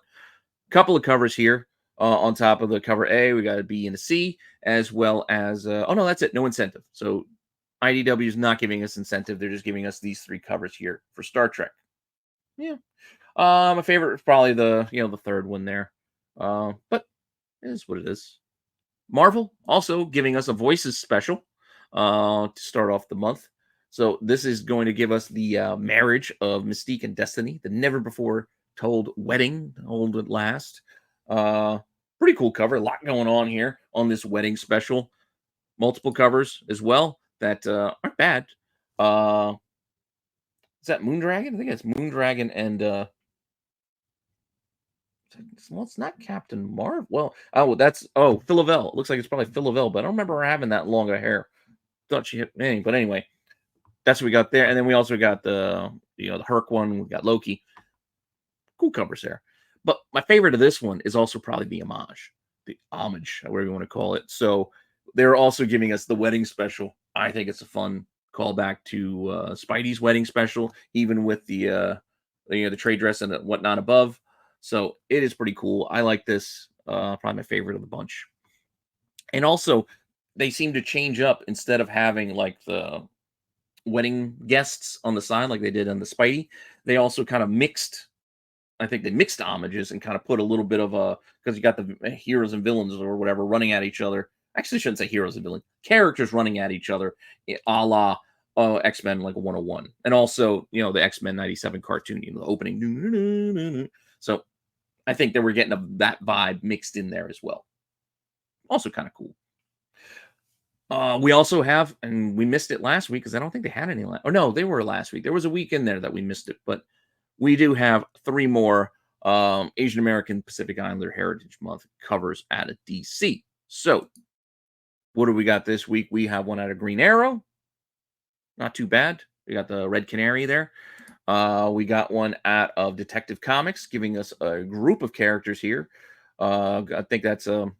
Couple of covers here. On top of the cover A, we got a B and a C, as well as, oh no, that's it. No incentive. So IDW is not giving us incentive. They're just giving us these 3 covers here for Star Trek. Yeah. My favorite is probably the third one there. But it is what it is. Marvel also giving us a Voices special to start off the month. So this is going to give us the marriage of Mystique and Destiny, the never before told wedding, hold at last. Pretty cool cover. A lot going on here on this wedding special. Multiple covers as well that aren't bad. Is that Moondragon? I think it's Moondragon and well, it's not Captain Marvel. Well, that's Philavelle. It looks like it's probably Philavelle, but I don't remember her having that long of hair. Thought she hit me, but anyway, that's what we got there. And then we also got the Herc one. We got Loki. Cool covers there. But my favorite of this one is also probably the homage, whatever you want to call it. So they're also giving us the wedding special. I think it's a fun callback to Spidey's wedding special, even with the trade dress and whatnot above. So it is pretty cool. I like this. Probably my favorite of the bunch. And also, they seem to change up instead of having like the wedding guests on the side like they did on the Spidey. They also kind of mixed, I think they mixed homages and kind of put a little bit of a, because you got the heroes and villains or whatever running at each other. Actually, I shouldn't say heroes and villains, characters running at each other, a la X-Men like 101. And also, the X-Men 97 cartoon, the opening. So I think that we're getting that vibe mixed in there as well. Also kind of cool. We also have, and we missed it last week because I don't think they had any. Oh no, they were last week. There was a week in there that we missed it, but we do have 3 more Asian American Pacific Islander Heritage Month covers out of DC. So, what do we got this week? We have one out of Green Arrow. Not too bad. We got the Red Canary there. We got one out of Detective Comics, giving us a group of characters here. I think that's what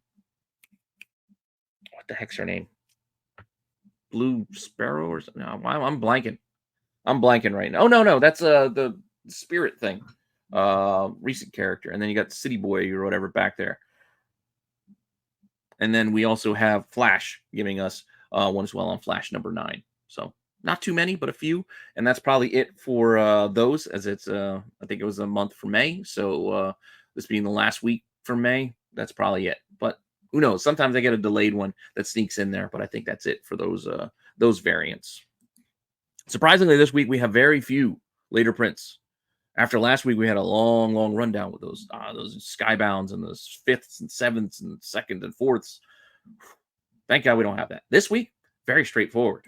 the heck's her name? Blue Sparrow or something? No, I'm blanking. I'm blanking right now. Oh no, that's the Spirit thing. Recent character, and then you got City Boy or whatever back there. And then we also have Flash giving us one as well on Flash number 9. So not too many, but a few. And that's probably it for those, as it's I think it was a month for May. So this being the last week for May, that's probably it. But who knows? Sometimes I get a delayed one that sneaks in there, but I think that's it for those variants. Surprisingly, this week we have very few later prints. After last week, we had a long rundown with those Skybounds and those 5ths and 7ths and 2nd and 4ths. Thank God we don't have that. This week, very straightforward.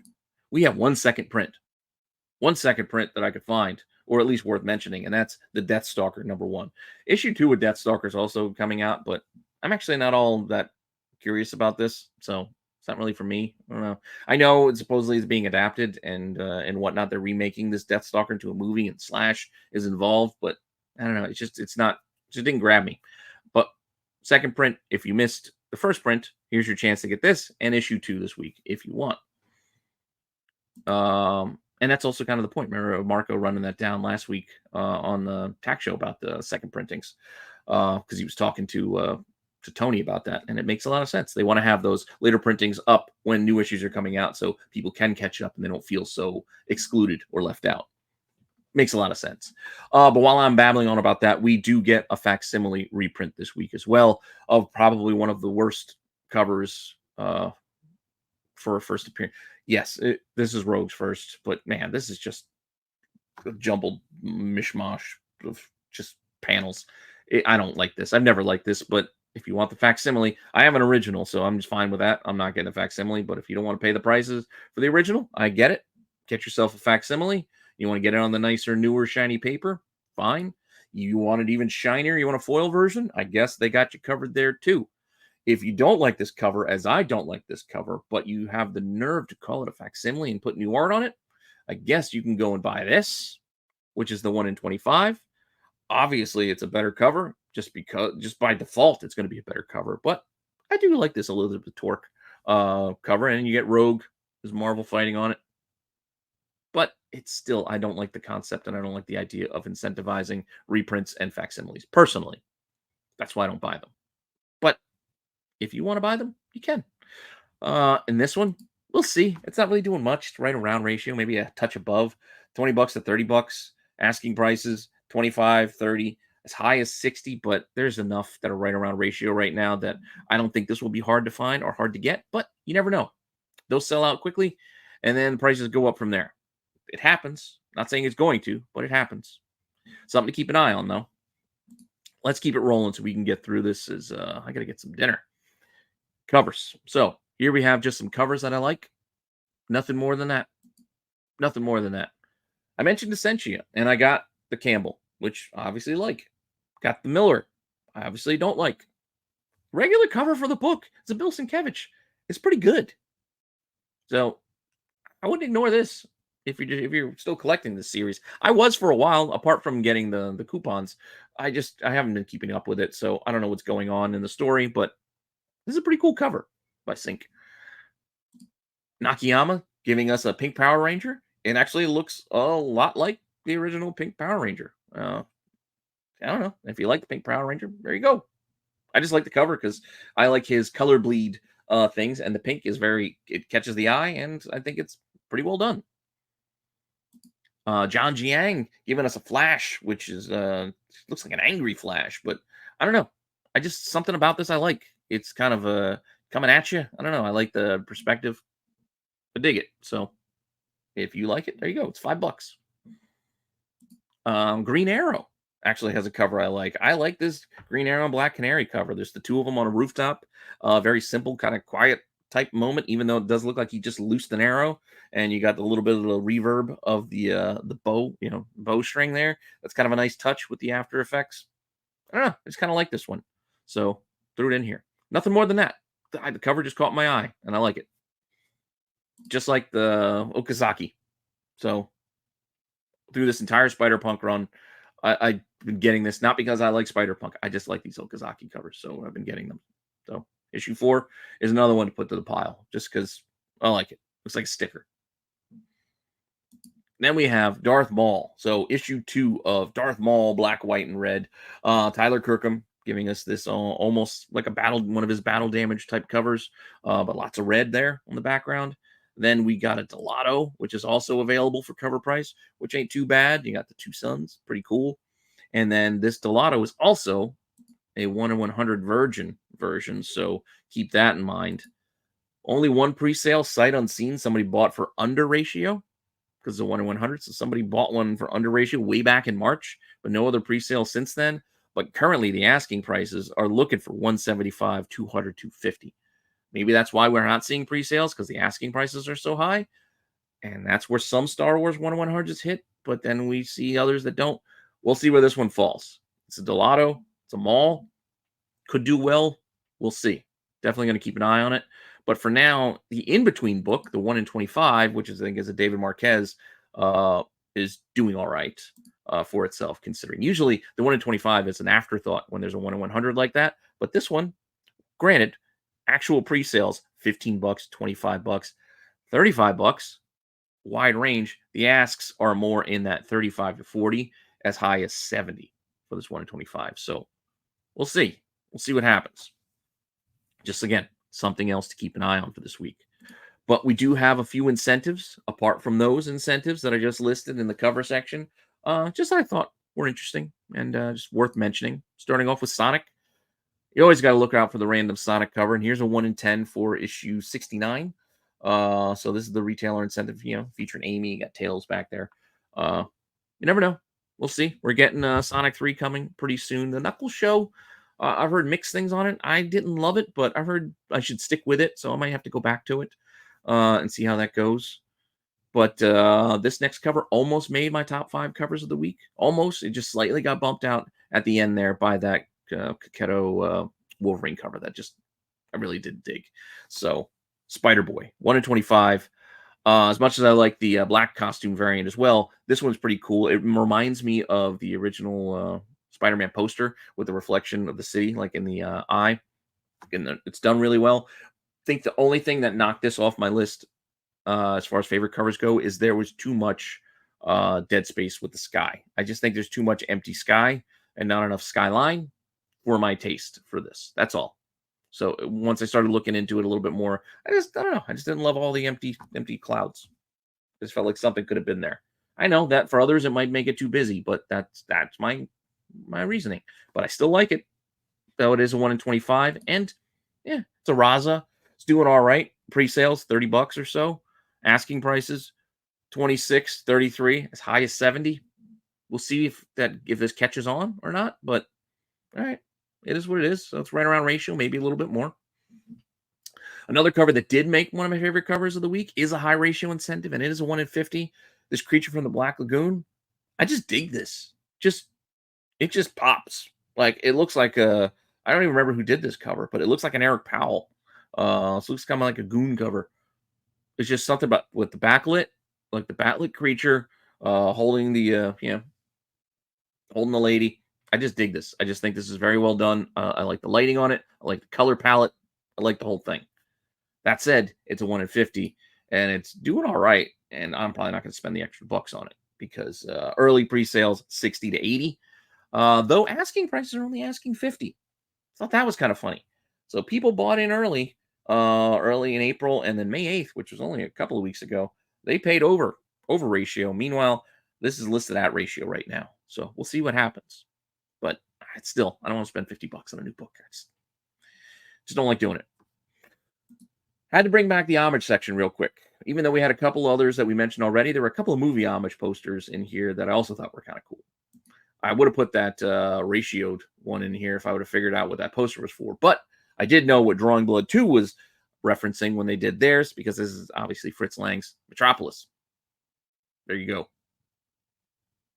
We have 1 second print. 1 second print that I could find, or at least worth mentioning, and that's the Deathstalker number 1. Issue 2 with Deathstalker is also coming out, but I'm actually not all that curious about this, so it's not really for me. I don't know. I know it's supposedly is being adapted and whatnot. They're remaking this Deathstalker into a movie, and Slash is involved, but I don't know. It just didn't grab me. But second print, if you missed the first print, here's your chance to get this and issue 2 this week if you want. And that's also kind of the point. Remember Marco running that down last week on the Tack Show about the second printings because he was talking to Tony about that, and it makes a lot of sense. They want to have those later printings up when new issues are coming out so people can catch up and they don't feel so excluded or left out. Makes a lot of sense. But while I'm babbling on about that, we do get a facsimile reprint this week as well of probably one of the worst covers for a first appearance. Yes, this is Rogue's first, but man, this is just a jumbled mishmash of just panels. I don't like this. I've never liked this, but if you want the facsimile, I have an original, so I'm just fine with that. I'm not getting a facsimile, but if you don't want to pay the prices for the original, I get it. Get yourself a facsimile. You want to get it on the nicer, newer, shiny paper? Fine. You want it even shinier? You want a foil version? I guess they got you covered there too. If you don't like this cover, as I don't like this cover, but you have the nerve to call it a facsimile and put new art on it, I guess you can go and buy this, which is the 1 in 25. Obviously, it's a better cover just by default, it's going to be a better cover. But I do like this Elizabeth Torque cover, and you get Rogue, there's Marvel fighting on it. But it's still, I don't like the concept, and I don't like the idea of incentivizing reprints and facsimiles. Personally, that's why I don't buy them. But if you want to buy them, you can. In this one, we'll see. It's not really doing much. It's right around ratio, maybe a touch above. $20 to $30. Asking prices, 25, 30, as high as 60, but there's enough that are right around ratio right now that I don't think this will be hard to find or hard to get, but you never know. They'll sell out quickly, and then prices go up from there. It happens. Not saying it's going to, but it happens. Something to keep an eye on, though. Let's keep it rolling so we can get through this. I got to get some dinner. Covers. So here we have just some covers that I like. Nothing more than that. Nothing more than that. I mentioned Essentia, and I got the Campbell, which I obviously like. Got the Miller. I obviously don't like. Regular cover for the book. It's a Bill Sienkiewicz. It's pretty good. So I wouldn't ignore this if you're still collecting this series. I was for a while, apart from getting the coupons. I haven't been keeping up with it, so I don't know what's going on in the story, but this is a pretty cool cover by Sink. Nakayama giving us a Pink Power Ranger. It actually looks a lot like the original Pink Power Ranger. I don't know. If you like the Pink Power Ranger, there you go. I just like the cover because I like his color bleed things, and the pink is it catches the eye, and I think it's pretty well done. John Jiang giving us a Flash, which is looks like an angry Flash, but I don't know. I just something about this I like. It's kind of coming at you. I don't know. I like the perspective. I dig it. So if you like it, there you go. It's $5. Green Arrow actually has a cover I like. I like this Green Arrow and Black Canary cover. There's the two of them on a rooftop. Very simple, kind of quiet type moment, even though it does look like he just loosed an arrow, and you got the little bit of the reverb of the bow, bowstring there. That's kind of a nice touch with the After Effects. I don't know. I just kind of like this one, so threw it in here. Nothing more than that. The cover just caught my eye, and I like it. Just like the Okazaki. So through this entire Spider-Punk run, I've been getting this not because I like Spider-Punk. I just like these Okazaki covers, so I've been getting them. So issue 4 is another one to put to the pile, just because I like it. Looks like a sticker. Then we have Darth Maul. So issue 2 of Darth Maul, Black, White, and Red. Tyler Kirkham giving us this almost like one of his battle damage type covers, but lots of red there on the background. Then we got a Delato, which is also available for cover price, which ain't too bad. You got the two suns, pretty cool. And then this Delato is also a 1 in 100 virgin version, so keep that in mind. Only one pre-sale, sight unseen. Somebody bought for under ratio because the 1 in 100. So somebody bought one for under ratio way back in March, but no other pre-sale since then. But currently, the asking prices are looking for 175, 200, 250. Maybe that's why we're not seeing pre-sales, because the asking prices are so high. And that's where some Star Wars 1 in 100s hit, but then we see others that don't. We'll see where this one falls. It's a Delato. It's a Maul. Could do well. We'll see. Definitely going to keep an eye on it. But for now, the in-between book, the 1 in 25, which is, I think, is a David Marquez, is doing all right for itself, considering. Usually, the 1 in 25 is an afterthought when there's a 1 in 100 like that. But this one, granted, actual pre-sales, $15, $25, $35, wide range. The asks are more in that 35 to 40, as high as 70 for this 1 in 25. So we'll see. We'll see what happens. Just again, something else to keep an eye on for this week. But we do have a few incentives apart from those incentives that I just listed in the cover section. Just I thought were interesting and just worth mentioning. Starting off with Sonic. You always got to look out for the random Sonic cover. And here's a 1 in 10 for issue 69. So this is the retailer incentive, featuring Amy. You got Tails back there. You never know. We'll see. We're getting Sonic 3 coming pretty soon. The Knuckles show, I've heard mixed things on it. I didn't love it, but I heard I should stick with it. So I might have to go back to it and see how that goes. But this next cover almost made my top 5 covers of the week. Almost. It just slightly got bumped out at the end there by that Kaketo Wolverine cover that just I really did dig. So Spider-Boy, 1 in 25. As much as I like the black costume variant as well, this one's pretty cool. It reminds me of the original Spider-Man poster with the reflection of the city, like in the eye. It's done really well. I think the only thing that knocked this off my list as far as favorite covers go is there was too much dead space with the sky. I just think there's too much empty sky and not enough skyline for my taste for this. That's all. So once I started looking into it a little bit more, I don't know. I just didn't love all the empty clouds. I just felt like something could have been there. I know that for others it might make it too busy, but that's my reasoning. But I still like it, though it is a 1 in 25. And yeah, it's a Raza. It's doing all right. Pre-sales, $30 or so. Asking prices, 26, 33, as high as 70. We'll see if this catches on or not. But all right. It is what it is. So it's right around ratio, maybe a little bit more. Another cover that did make one of my favorite covers of the week is a high ratio incentive, and it is a 1 in 50. This Creature from the Black Lagoon. I just dig this. It just pops. Like, it looks like I don't even remember who did this cover, but it looks like an Eric Powell. So it looks kind of like a Goon cover. It's just something about with the backlit, like the backlit creature holding the holding the lady. I just dig this. I just think this is very well done. I like the lighting on it. I like the color palette. I like the whole thing. That said, it's a 1 in 50, and it's doing all right. And I'm probably not going to spend the extra bucks on it because early pre-sales 60 to 80. Though asking prices are only asking 50. Thought that was kind of funny. So people bought in early in April, and then May 8th, which was only a couple of weeks ago, they paid over ratio. Meanwhile, This is listed at ratio right now. So we'll see what happens. But it's still, I don't want to spend 50 bucks on a new book. I just don't like doing it. Had to bring back the homage section real quick. Even though we had a couple others that we mentioned already, there were a couple of movie homage posters in here that I also thought were kind of cool. I would have put that ratioed one in here if I would have figured out what that poster was for. But I did know what Drawing Blood 2 was referencing when they did theirs, because this is obviously Fritz Lang's Metropolis. There you go.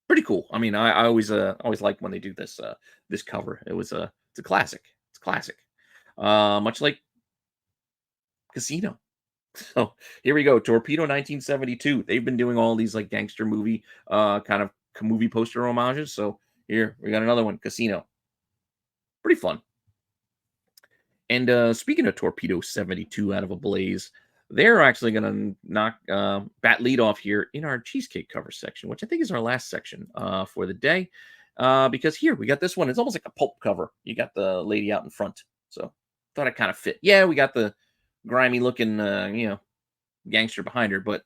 Pretty cool. I mean, I always like when they do this this cover. It's a classic. It's classic. Much like Casino. So here we go. Torpedo 1972. They've been doing all these like gangster movie kind of movie poster homages. So here we got another one, Casino. Pretty fun. And speaking of Torpedo 72 out of a blaze, they're actually going to knock bat lead off here in our cheesecake cover section, which I think is our last section for the day. Because here we got this one. It's almost like a pulp cover. You got the lady out in front. So thought it kind of fit. Yeah, we got the grimy looking, gangster behind her, but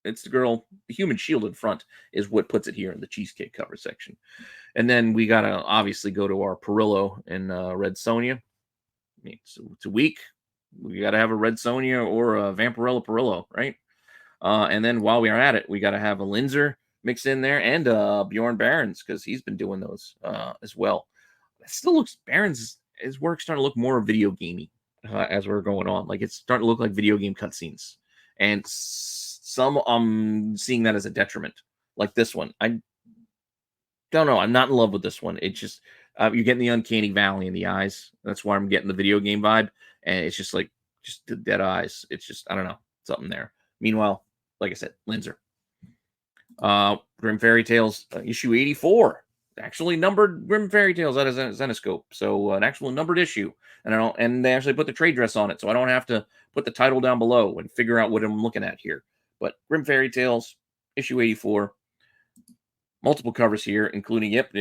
it's the girl, the human shield in front is what puts it here in the cheesecake cover section. And then we got to obviously go to our Perillo and Red Sonja. I mean, it's a week. We got to have a Red Sonja or a Vampirella Perillo, right? And then while we are at it, we got to have a Linzer mix in there and Bjorn Barons, because he's been doing those as well. It still looks, Barons, his work's starting to look more video gamey as we're going on. Like it's starting to look like video game cutscenes. And some I'm seeing that as a detriment. Like this one. I don't know. I'm not in love with this one. It's just you're getting the uncanny valley in the eyes. That's why I'm getting the video game vibe. And it's just like just the dead eyes. It's just, I don't know, something there. Meanwhile, like I said, Linzer. Grim Fairy Tales issue 84. Actually numbered Grim Fairy Tales out of Zenoscope. So an actual numbered issue. And they actually put the trade dress on it. So I don't have to put the title down below and figure out what I'm looking at here. But Grim Fairy Tales, issue 84. Multiple covers here, including, yep,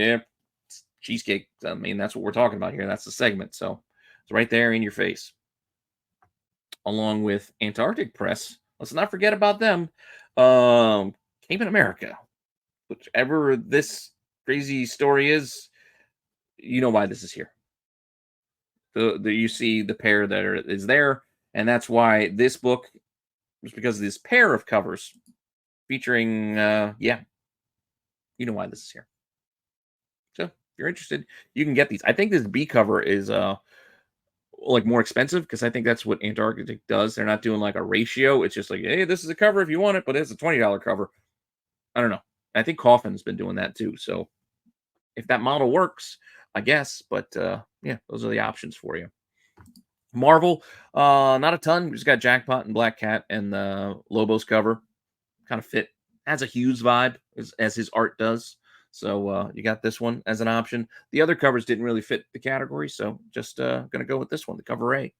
cheesecake. I mean, that's what we're talking about here. That's the segment. So it's right there in your face. Along with Antarctic Press. Let's not forget about them. Came in America. Whichever this crazy story is, you know why this is here. You see the pair that is there, and that's why this book was, because of this pair of covers featuring, you know why this is here. So if you're interested, you can get these. I think this B cover is like more expensive, because I think that's what Antarctic does. They're not doing like a ratio. It's just like, hey, this is a cover if you want it, but it's a $20 cover. I don't know. I think Coffin's been doing that too. So if that model works, I guess. But yeah, those are the options for you. Marvel, not a ton. We just got Jackpot and Black Cat and the Lobos cover. Kind of fit. Has a Hughes vibe as his art does. So you got this one as an option. The other covers didn't really fit the category, so just going to go with this one, the cover A.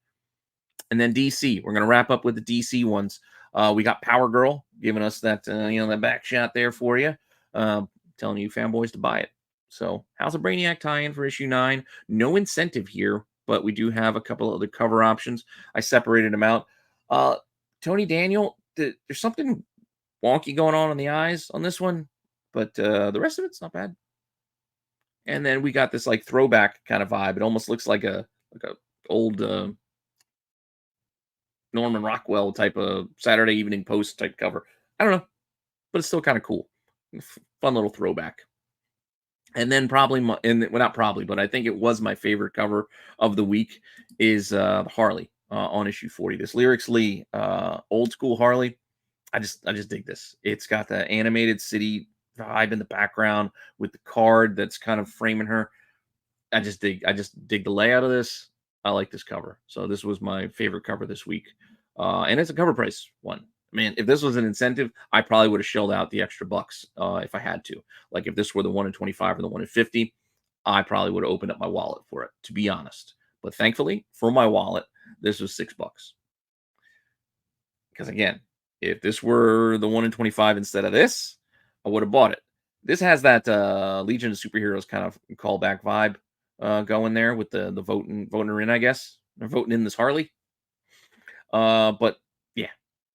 And then DC. We're going to wrap up with the DC ones. We got Power Girl giving us that, that back shot there for you. Telling you fanboys to buy it. So House of Brainiac tie-in for issue 9. No incentive here, but we do have a couple other cover options. I separated them out. Tony Daniel, there's something wonky going on the eyes on this one, but the rest of it's not bad. And then we got this like throwback kind of vibe. It almost looks like a old Norman Rockwell type of Saturday Evening Post type cover. I don't know, but it's still kind of cool. Fun little throwback. And then probably, not probably, but I think it was my favorite cover of the week is Harley on issue 40. This Lyrics Lee old school Harley. I just dig this. It's got the animated city vibe in the background with the card that's kind of framing her. I just dig the layout of this. I like this cover. So this was my favorite cover this week. And it's a cover price one. Man, if this was an incentive, I probably would have shelled out the extra bucks if I had to. Like if this were the 1 in 25 or the 1 in 50, I probably would have opened up my wallet for it, to be honest. But thankfully, for my wallet, this was $6. Because again, if this were the 1 in 25 instead of this, I would have bought it. This has that Legion of Superheroes kind of callback vibe going there with the voting her in, I guess. They're voting in this Harley. But yeah,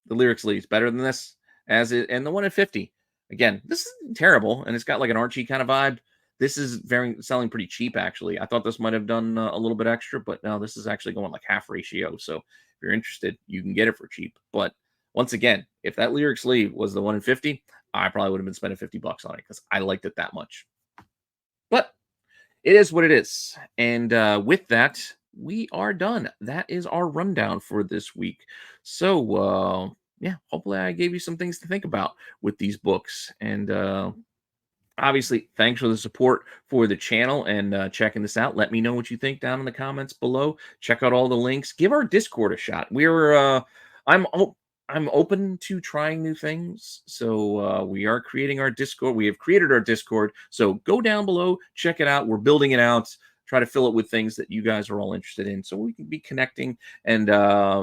the Lyrics League is better than this, as it, and the 1 in 50. Again, this isn't terrible, and it's got like an Archie kind of vibe. This is selling pretty cheap, actually. I thought this might have done a little bit extra, but no, this is actually going like half ratio. So if you're interested, you can get it for cheap. But once again, if that lyric sleeve was the 1 in 50, I probably would have been spending $50 on it because I liked it that much. But it is what it is. And with that, we are done. That is our rundown for this week. So, yeah, hopefully I gave you some things to think about with these books. And obviously, thanks for the support for the channel and checking this out. Let me know what you think down in the comments below. Check out all the links. Give our Discord a shot. I'm I'm open to trying new things. So we are creating our Discord. We have created our Discord. So go down below, check it out. We're building it out. Try to fill it with things that you guys are all interested in, so we can be connecting and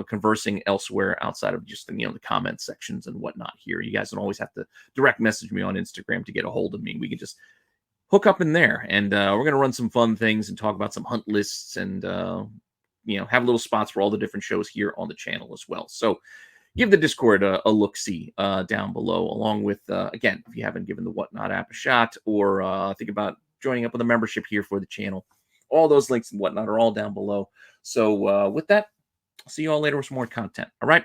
conversing elsewhere outside of just the comment sections and whatnot. Here, you guys don't always have to direct message me on Instagram to get a hold of me. We can just hook up in there, and we're gonna run some fun things and talk about some hunt lists and have little spots for all the different shows here on the channel as well. So give the Discord a look-see down below, along with, again, if you haven't given the Whatnot app a shot or think about joining up with a membership here for the channel. All those links and whatnot are all down below. So with that, I'll see you all later with some more content. All right.